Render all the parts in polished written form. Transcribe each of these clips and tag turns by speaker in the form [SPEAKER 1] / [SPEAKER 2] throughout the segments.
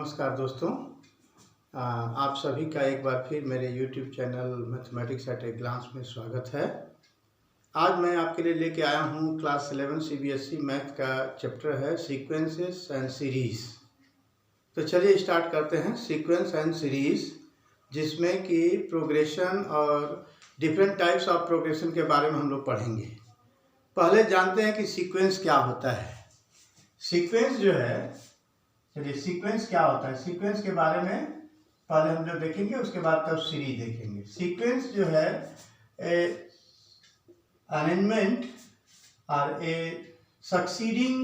[SPEAKER 1] नमस्कार दोस्तों। आप सभी का एक बार फिर मेरे YouTube channel mathematics at a glance में स्वागत है। आज मैं आपके लिए लेके आया हूँ क्लास 11 CBSE मैथ का चैप्टर है सीक्वेंसेस एंड सीरीज़। तो चलिए स्टार्ट करते हैं सीक्वेंस एंड सीरीज़, जिसमें कि प्रोग्रेशन और डिफरेंट टाइप्स ऑफ प्रोग्रेशन के बारे में हम लोग पढ़ेंगे। पहले जानते हैं कि सीक्वेंस क्या होता है। सीक्वेंस जो है, चलिए सीक्वेंस क्या होता है, सीक्वेंस के बारे में पहले हम लोग देखेंगे, उसके बाद तब सीरीज देखेंगे। सीक्वेंस जो है अरेंजमेंट और a succeeding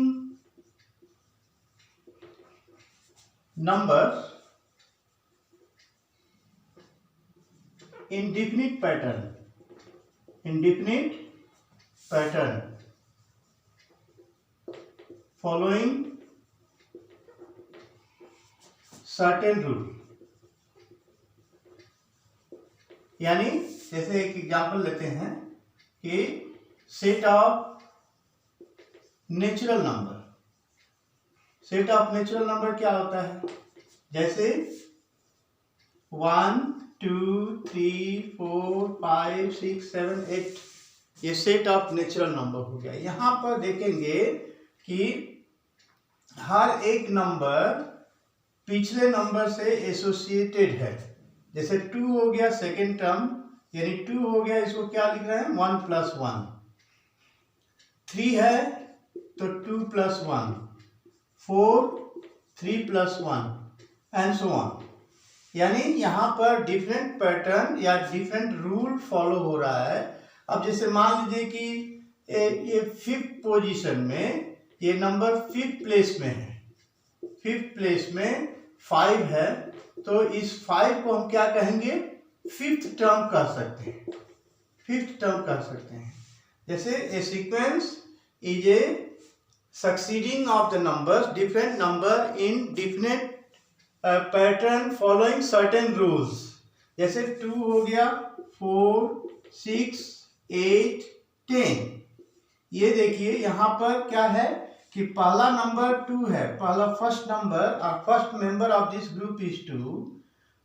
[SPEAKER 1] number in definite pattern following certain rule। यानी जैसे एक एग्जांपल लेते हैं कि सेट ऑफ नेचुरल नंबर क्या होता है, जैसे 1 2 3 4 5 6 7 8, ये सेट ऑफ नेचुरल नंबर हो गया। यहाँ पर देखेंगे कि हर एक नंबर पिछले नंबर से एसोसिएटेड है। जैसे 2 हो गया सेकेंड टर्म, यानी 2 हो गया, इसको क्या लिख रहे हैं 1 + 1। 3 है तो 2 + 1, 4 3 + 1 एंड सो ऑन। यानी यहाँ पर डिफरेंट पैटर्न या डिफरेंट रूल फॉलो हो रहा है। अब जैसे मान लीजिए कि ये 5th पोजीशन में ये नंबर 5th प्लेस में है, 5th प्लेस में 5 है, तो इस 5 को हम क्या कहेंगे, 5th टर्म कह सकते हैं, 5th टर्म कह सकते हैं। जैसे a sequence is a succeeding of the numbers, different number in different pattern following certain rules. जैसे 2 हो गया, 4 6 8 10। ये देखिए यहाँ पर क्या है कि पहला नंबर 2 है, पहला फर्स्ट नंबर और first member of this group is 2।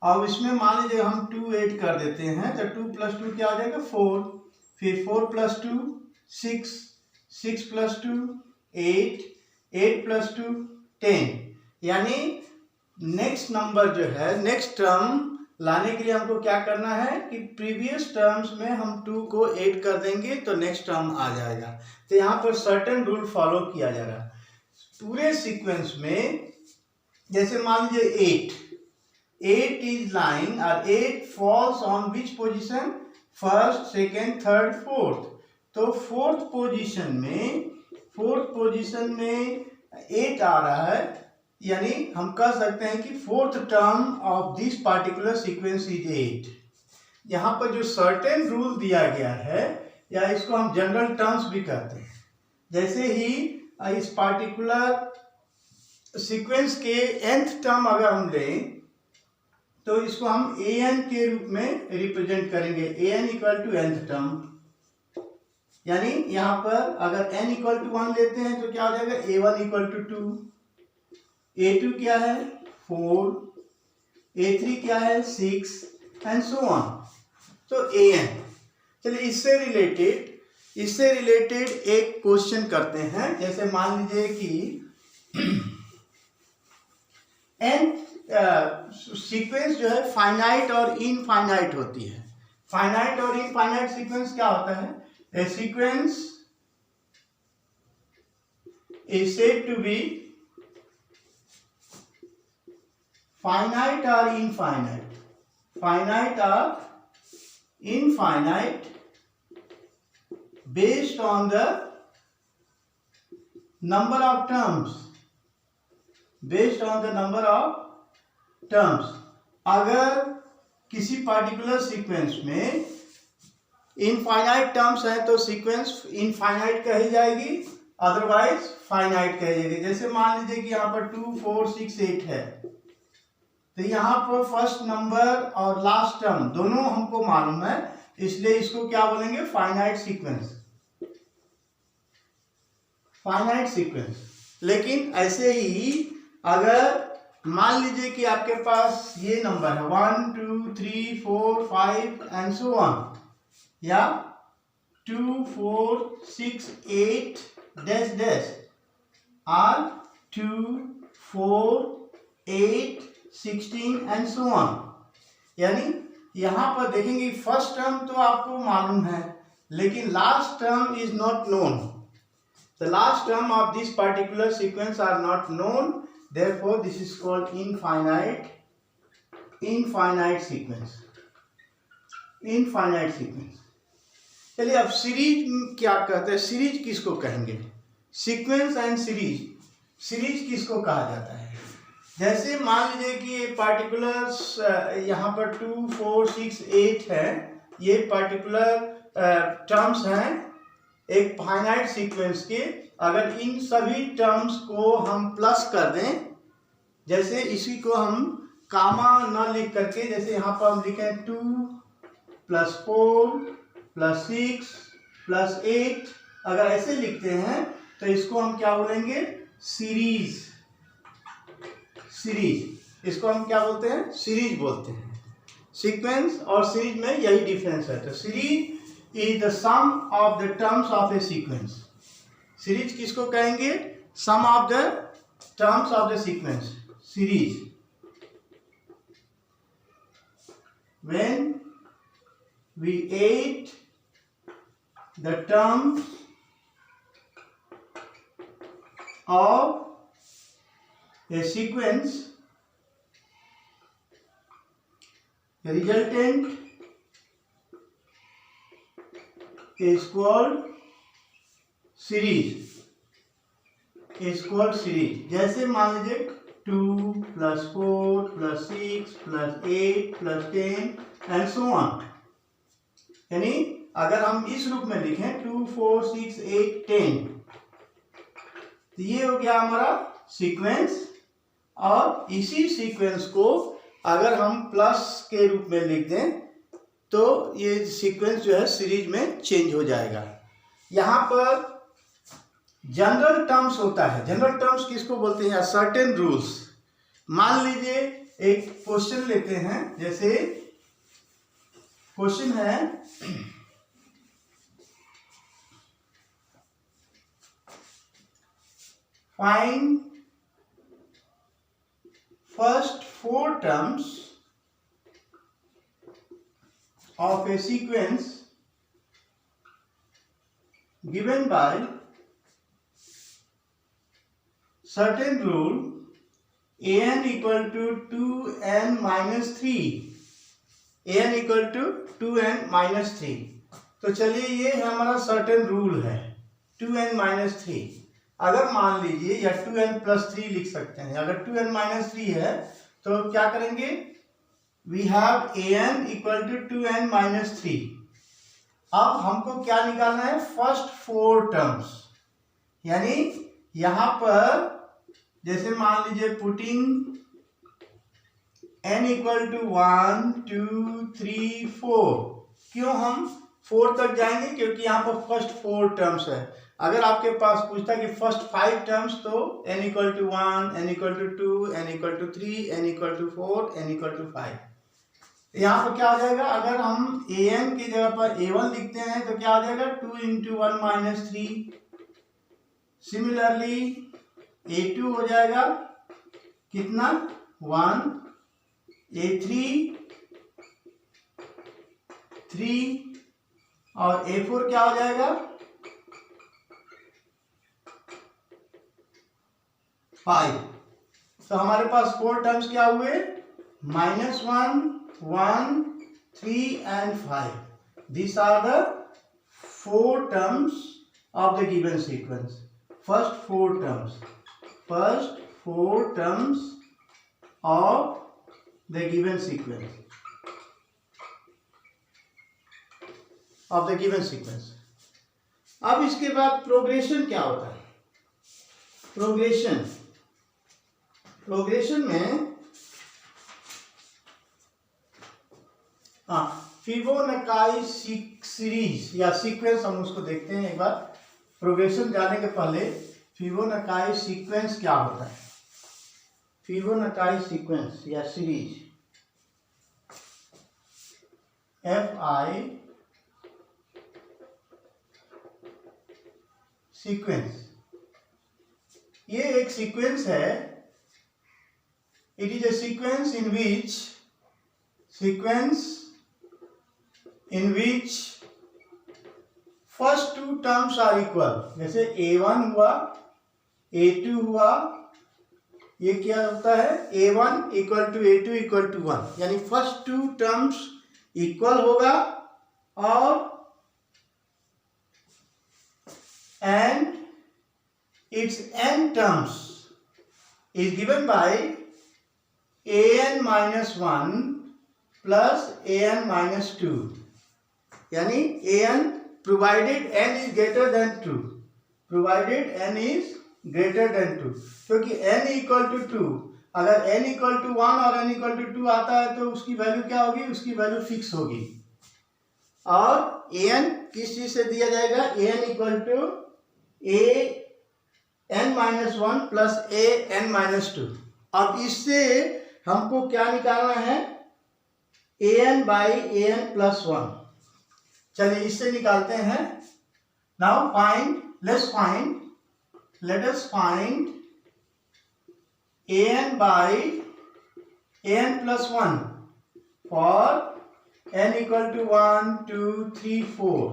[SPEAKER 1] अब इसमें मान लीजिए हम 2 ऐड कर देते हैं तो 2 + 2 क्या आ जाएगा 4, फिर 4 + 2 6, 6 + 2 8, 8 + 2 10। यानी नेक्स्ट नंबर जो है, नेक्स्ट टर्म लाने के लिए हमको क्या करना है कि प्रीवियस टर्म्स में हम 2 को ऐड कर देंगे तो नेक्स्ट टर्म आ जाएगा। तो यहाँ पर सर्टेन रूल फॉलो किया जा रहा है पूरे सीक्वेंस में। जैसे मान लीजिए 8 इज लाइंग और 8 falls on which position, first second third fourth. तो फोर्थ पोजीशन में 8 आ रहा है, यानी हम कह सकते हैं कि fourth term of this particular sequence is 8। यहाँ पर जो सर्टेन रूल दिया गया है, या इसको हम जनरल टर्म्स भी कहते हैं। जैसे ही इस पार्टिकुलर सीक्वेंस के nth टर्म अगर हम लें तो इसको हम an के रूप में रिप्रेजेंट करेंगे, an = nth टर्म। यानी यहाँ पर अगर n = 1 लेते हैं तो क्या हो जाएगा, a1 = 2, a2 क्या है 4, a3 क्या है 6 एंड सो ऑन। तो an। चलिए इससे रिलेटेड एक क्वेश्चन करते हैं। जैसे मान लीजिए कि सीक्वेंस जो है फाइनाइट और इनफाइनाइट होती है। फाइनाइट और इनफाइनाइट सीक्वेंस क्या होता है, a sequence is said to be finite or infinite based on the number of terms। अगर किसी पार्टिकुलर सीक्वेंस में इनफाइनाइट टर्म्स है तो सीक्वेंस इनफाइनाइट कही जाएगी, अदरवाइज फाइनाइट कही जाएगी। जैसे मान लीजिए कि यहाँ पर 2 4 6 8 है, तो यहाँ पर फर्स्ट नंबर और लास्ट टर्म दोनों हमको मालूम है, इसलिए इसको क्या बोलेंगे, फाइनाइट सीक्वेंस। लेकिन ऐसे ही अगर मान लीजिए कि आपके पास ये नंबर है 1 2 3 4 5 एंड सो ऑन, या 2 4 6 8 dash dash are 2 4 8 16 and so on. यानी यहाँ पर देखेंगे फर्स्ट टर्म तो आपको मालूम है, लेकिन last term is not known. The last term of this particular sequence are not known, therefore this is called infinite sequence, infinite sequence। चलिए अब सीरीज क्या कहते हैं, सीरीज किसको कहेंगे? सीक्वेंस एंड सीरीज किसको कहा जाता है? जैसे मान लीजिए कि ये पार्टिकुलर यहाँ पर 2 4 6 8 है, ये पार्टिकुलर टर्म्स हैं एक फाइनाइट सीक्वेंस के। अगर इन सभी टर्म्स को हम प्लस कर दें, जैसे इसी को हम कामा न लिख करके, जैसे यहाँ पर हम लिखें 2 + 4 + 6 + 8, अगर ऐसे लिखते हैं तो इसको हम क्या बोलेंगे? सीरीज। इसको हम क्या बोलते हैं? सीरीज बोलते हैं। सीक्वेंस और सीरीज में यही डिफरेंस है। तो series is the sum of the terms of a sequence. Series किसको कहेंगे? Sum of the terms of the sequence, series. When we add the terms of a sequence, the resultant is called series, जैसे मान लीजिए 2 + 4 + 6 + 8 + 10 and so on. यानी अगर हम इस रूप में लिखें 2 4 6 8 10, तो ये हो गया हमारा सीक्वेंस। और इसी सीक्वेंस को अगर हम प्लस के रूप में लिख दें तो ये सीक्वेंस जो है सीरीज में चेंज हो जाएगा। यहाँ पर जनरल टर्म्स होता है। जनरल टर्म्स किसको बोलते हैं? Certain rules. मान लीजिए एक क्वेश्चन लेते हैं, जैसे क्वेश्चन है find first 4 terms of a sequence given by certain rule an equal to 2n minus 3, an equal to 2n minus 3। तो चलिए ये हमारा certain rule है 2n minus 3। अगर मान लीजिए, या 2n plus 3 लिख सकते हैं, अगर 2n minus 3 है तो क्या करेंगे? we have an equal to 2n minus 3। अब हमको क्या निकालना है? First 4 terms. यानी यहां पर जैसे मान लीजिए पुटिंग n इक्वल टू 1 2 3 4। क्यों हम 4 तक जाएंगे? क्योंकि यहाँ पर फर्स्ट 4 टर्म्स है। अगर आपके पास पूछता कि फर्स्ट 5 टर्म्स, तो n equal to 1, n equal to 2, n equal to 3, n equal to 4, n equal to 5। यहाँ पर क्या हो जाएगा? अगर हम an की जगह पर a1 लिखते हैं तो क्या हो जाएगा? 2 × 1 - 3। सिमिलरली a2 हो जाएगा कितना? 1, a3 3, और a4 क्या हो जाएगा? 5। तो हमारे पास 4 टर्म्स क्या हुए? -1 1 3 and 5। These are the 4 terms of the given sequence। First 4 terms of the given sequence, अब इसके बाद प्रोग्रेशन क्या होता है? प्रोग्रेशन में फिबोनाची सीरीज या सीक्वेंस, हम उसको देखते हैं एक बार। प्रोग्रेशन जाने के पहले फिबोनाची सीक्वेंस क्या होता है? फिबोनाची सीक्वेंस या सीरीज, FI सीक्वेंस, ये एक सीक्वेंस है. It is a sequence in which first two terms are equal. जैसे A1 हुआ, A2 हुआ, ये क्या होता है, A1 equal to A2 equal to 1, यानी फर्स्ट टू टर्म्स इक्वल होगा और and its n terms is given by an minus 1 plus an minus 2, यानी an provided n is greater than 2, provided n is greater than 2, क्योंकि n equal to 2, अगर n equal to 1 और n equal to 2 आता है तो उसकी value क्या होगी, उसकी वैल्यू फिक्स होगी. और an किस चीज से दिया जाएगा, an equal to a n minus 1 plus a n minus 2. अब इससे हमको क्या निकालना है, an बाई an प्लस 1. चलिए इससे निकालते हैं. Now find, let us find an by an plus 1 for n equal to 1 2 3 4.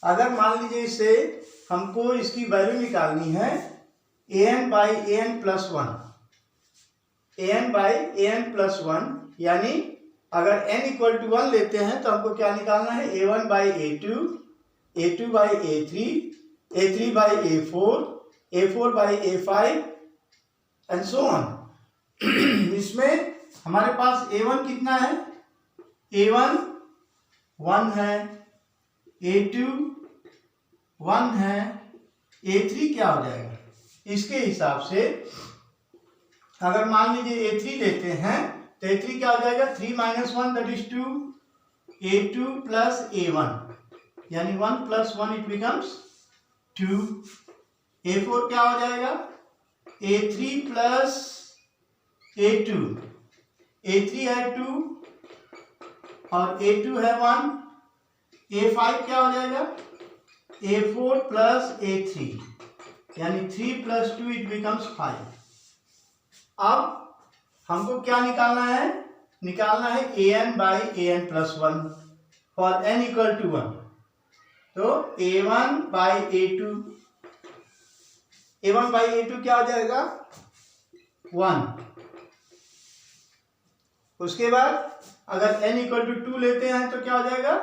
[SPEAKER 1] अगर मान लीजिए इसे हमको इसकी वैल्यू निकालनी है an by an plus 1, an by an plus 1, यानी अगर n इक्वल टू 1 लेते हैं तो हमको क्या निकालना है, a1 by a2, a2 by a3, a3 by a4, a4 by a5 and so on. इसमें हमारे पास a1 कितना है, a1 1 है, a2 1 है, a3 क्या हो जाएगा, इसके हिसाब से अगर मान लीजिए a3 लेते हैं तो a3 क्या हो जाएगा, 3 minus 1 that is 2, a2 plus a1, यानी 1 प्लस 1 इट बिकम्स 2. a4 क्या हो जाएगा, a3 प्लस a2, a3 है 2 और a2 है 1, a5 क्या हो जाएगा, a4 प्लस a3, यानी 3 प्लस 2 इट बिकम्स 5. अब हमको क्या निकालना है, an by an plus 1 for n equal to 1. तो a1 by a2, a1 by a2 क्या हो जाएगा, 1. उसके बाद अगर n इक्वल टू 2 लेते हैं तो क्या हो जाएगा,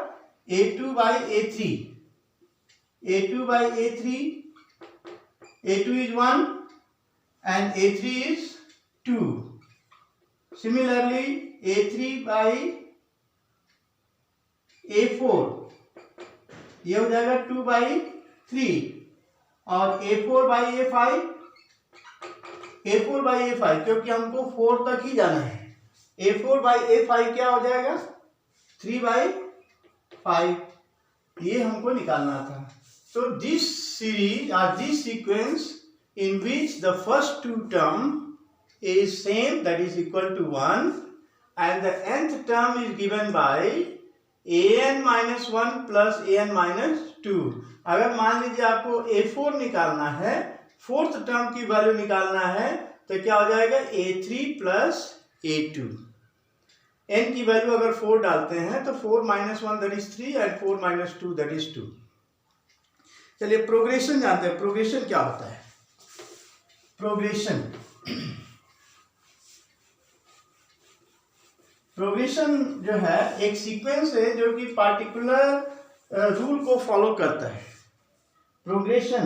[SPEAKER 1] a2 by a3, a2 by a3, a2 is 1 and a3 is 2. Similarly, a3 by a4, ये हो जाएगा 2 by 3 और a4 by a5, a4 by a5 क्योंकि हमको 4 तक ही जाना है, a4 by a5 क्या हो जाएगा, 3 by 5. ये हमको निकालना था. So this series or this sequence in which the first two term is same, that is equal to 1, and the nth term is given by an minus 1 plus an minus 2. अगर मान लीजिए आपको a4 निकालना है, fourth term की value निकालना है तो क्या हो जाएगा, a3 प्लस a2. n की वैल्यू अगर 4 डालते हैं तो 4 minus 1 that is 3 and 4 minus 2 that is 2. चलिए प्रोग्रेशन जानते हैं. प्रोग्रेशन क्या होता है, प्रोग्रेशन जो है एक सीक्वेंस है जो कि पार्टिकुलर रूल को फॉलो करता है. Progression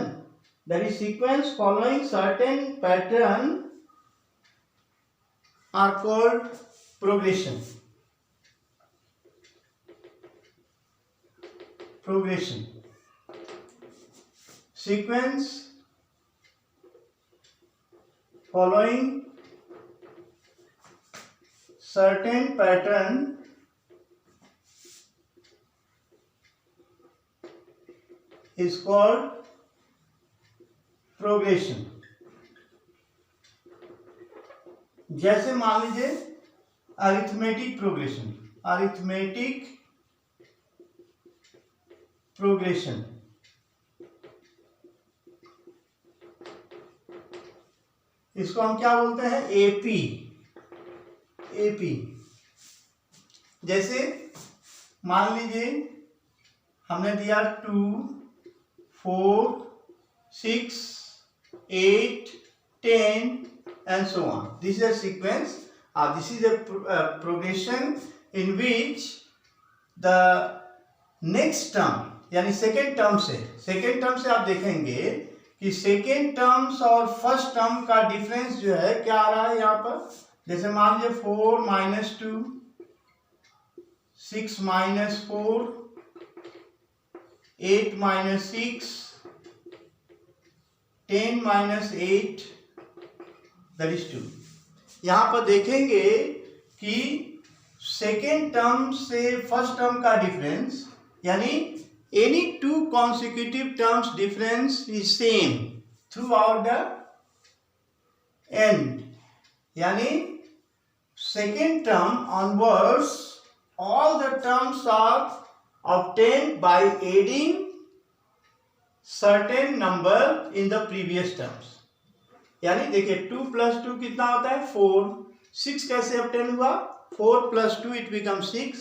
[SPEAKER 1] that is sequence following certain pattern are called progression. Sequence following certain pattern is called progression. जैसे मान लीजिए अरिथमेटिक प्रोग्रेशन, इसको हम क्या बोलते हैं, एपी। जैसे मान लीजिए हमने दिया 2, 4, 6, 8, 10 and so on. This is a sequence. This is a progression in which the next term यानी सेकेंड टर्म से आप देखेंगे कि सेकेंड टर्म्स और फर्स्ट टर्म का डिफरेंस जो है क्या आ रहा है यहाँ पर। जैसे मान लीजिए 4 - 2, 6 - 4, 8 - 6, 10 - 8 दैट इज 2। यहाँ पर देखेंगे कि सेकेंड टर्म से फर्स्ट टर्म का डिफरेंस यानी any two consecutive terms difference is same throughout the end, यानी second term onwards all the terms are obtained by adding certain number in the previous terms। यानी देखिए 2 + 2 कितना होता है 4, 6 कैसे obtain हुआ, 4 + 2 it becomes 6,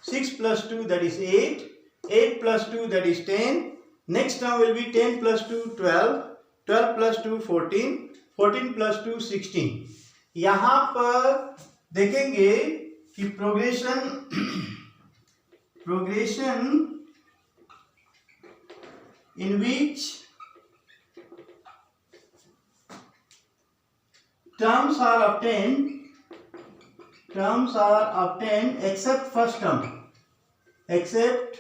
[SPEAKER 1] 6 + 2 that is 8, 8 + 2 that is 10, next term will be 10 + 2 12, 12 + 2 14, 14 + 2 16। यहाँ पर देखेंगे कि progression in which terms are obtained except first term, except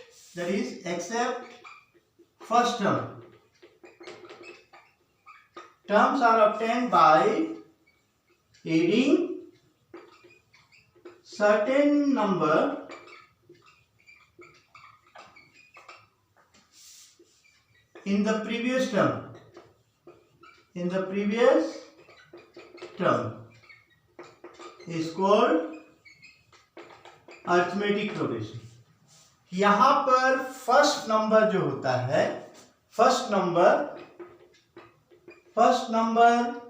[SPEAKER 1] first term, terms are obtained by adding certain number in the previous term is called arithmetic progression. यहाँ पर first number जो होता है, first number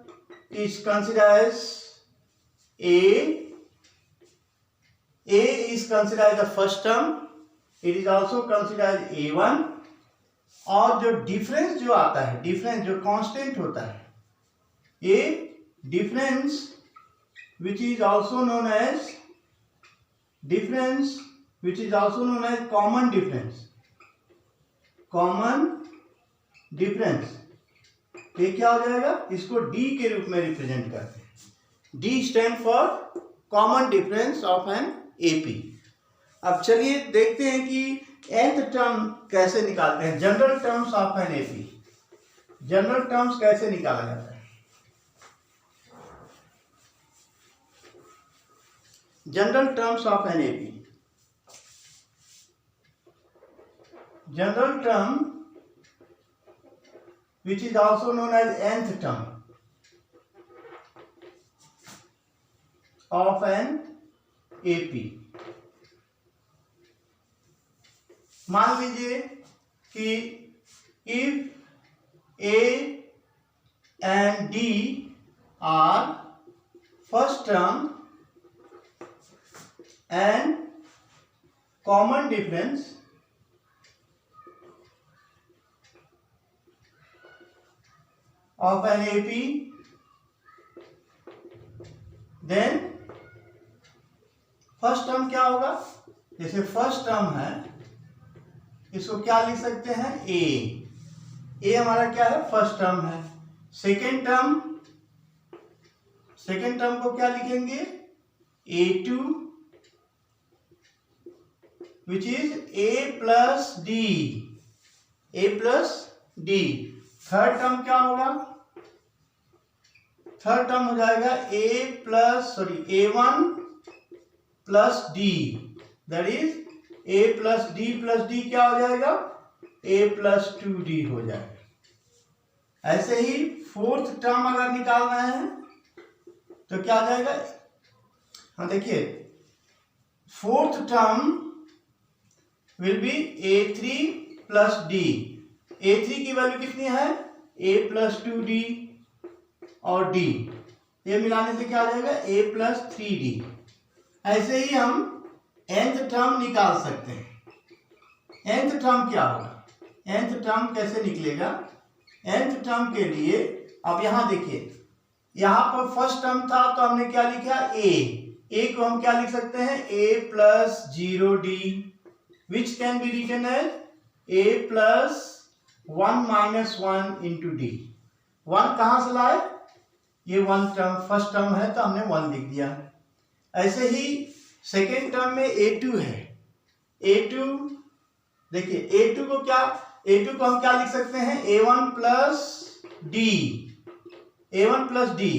[SPEAKER 1] is considered as A is considered as the first term, it is also considered as A1। और जो difference जो आता है, डिफरेंस जो कांस्टेंट होता है, ये difference which is also known as common difference, ये क्या हो जाएगा, इसको D के रूप में रिप्रेजेंट करते हैं। D stand for common difference of an AP। अब चलिए देखते हैं कि nth टर्म कैसे निकालते हैं, general terms of an AP। General terms कैसे निकाला जाता है, general terms of an AP। General term which is also known as nth term of an AP। मान लीजिए कि if A and D are first term and common difference of an AP, then first term क्या होगा, जैसे first term है इसको क्या लिख सकते हैं, ए हमारा क्या है, फर्स्ट टर्म है। सेकेंड टर्म को क्या लिखेंगे, A2 which is A plus D। Third term क्या होगा, थर्ड टर्म हो जाएगा A1 plus D, that is A plus D क्या हो जाएगा, A plus 2D हो जाएगा। ऐसे ही फोर्थ टर्म अगर निकाल रहे हैं तो क्या आ जाएगा, हाँ देखिए, fourth term will B A3 plus D. A3 की वैल्यू कितनी है, A प्लस 2D और D, ये मिलाने से क्या आ जाएगा A प्लस 3D। ऐसे ही हम nth टर्म निकाल सकते हैं। nth टर्म क्या होगा, nth टर्म कैसे निकलेगा, nth टर्म के लिए अब यहां देखिए, यहां पर फर्स्ट टर्म था तो हमने क्या लिखा a को हम क्या लिख सकते हैं a plus 0d, which can be written as a plus 1 minus 1 into d. 1 कहां से लाए, ये 1 टर्म फर्स्ट टर्म है तो हमने 1 लिख दिया। ऐसे ही सेकेंड टर्म में a2 है, a2 देखिए, a2 को हम क्या लिख सकते हैं a1 plus d, a1 plus d,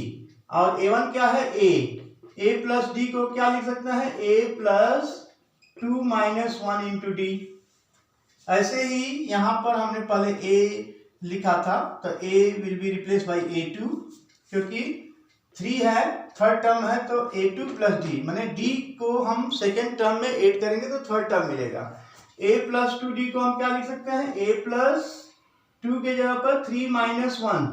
[SPEAKER 1] और a1 क्या है a प्लस d को क्या लिख सकते हैं a plus 2 minus 1 into D. ऐसे ही यहां पर हमने पहले a लिखा था तो a will be replace by a2, क्योंकि 3 है थर्ड टर्म है तो a2 प्लस d, माने d को हम सेकेंड टर्म में ऐड करेंगे तो थर्ड टर्म मिलेगा। a प्लस 2d को हम क्या लिख सकते हैं a प्लस 2 के जगह पर 3 minus 1।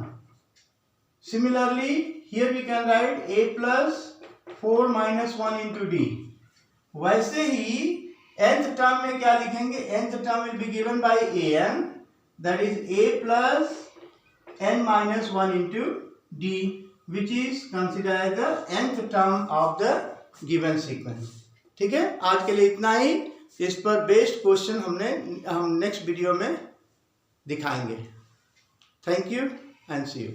[SPEAKER 1] Similarly here we can write a plus 4 minus 1 into d. वैसे ही nth टर्म में क्या लिखेंगे, nth term will be given by an, that is a plus n minus 1 into d, which is considered as the nth term of the given sequence। ठीक है, आज के लिए इतना ही। इस पर बेस्ड क्वेश्चन हम नेक्स्ट वीडियो में दिखाएंगे। Thank you and see you.